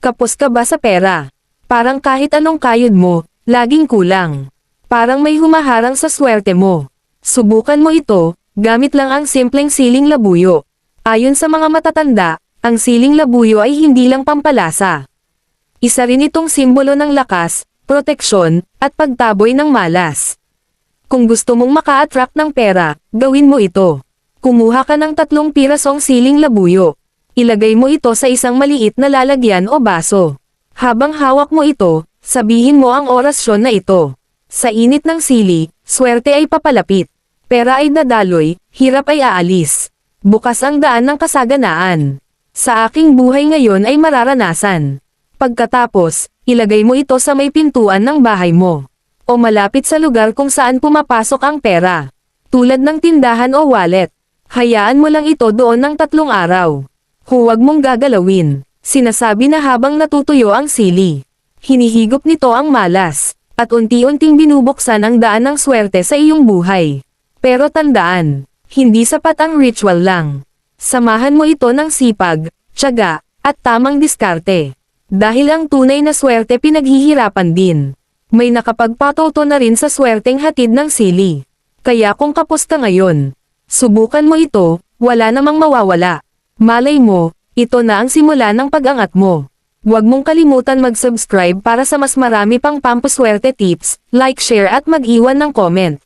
Kapos ka ba sa pera? Parang kahit anong kayod mo, laging kulang. Parang may humaharang sa swerte mo. Subukan mo ito, gamit lang ang simpleng siling labuyo. Ayon sa mga matatanda, ang siling labuyo ay hindi lang pampalasa. Isa rin itong simbolo ng lakas, proteksyon, at pagtaboy ng malas. Kung gusto mong maka-attract ng pera, gawin mo ito. Kumuha ka ng 3 pirasong siling labuyo. Ilagay mo ito sa isang maliit na lalagyan o baso. Habang hawak mo ito, sabihin mo ang orasyon na ito. Sa init ng sili, swerte ay papalapit. Pera ay dadaloy, hirap ay aalis. Bukas ang daan ng kasaganaan. Sa aking buhay ngayon ay mararanasan. Pagkatapos, ilagay mo ito sa may pintuan ng bahay mo. O malapit sa lugar kung saan pumapasok ang pera. Tulad ng tindahan o wallet. Hayaan mo lang ito doon ng 3 araw. Huwag mong gagalawin. Sinasabi na habang natutuyo ang sili. Hinihigop nito ang malas. At unti-unting binubuksan ang daan ng swerte sa iyong buhay. Pero tandaan, hindi sapat ang ritual lang. Samahan mo ito ng sipag, tiyaga, at tamang diskarte. Dahil ang tunay na swerte pinaghihirapan din. May nakapagpatoto na rin sa swerteng hatid ng sili. Kaya kung kapos ka ngayon, subukan mo ito, wala namang mawawala. Malay mo, ito na ang simula ng pag-angat mo. Huwag mong kalimutan mag-subscribe para sa mas marami pang pampaswerte tips, like, share at mag-iwan ng comment.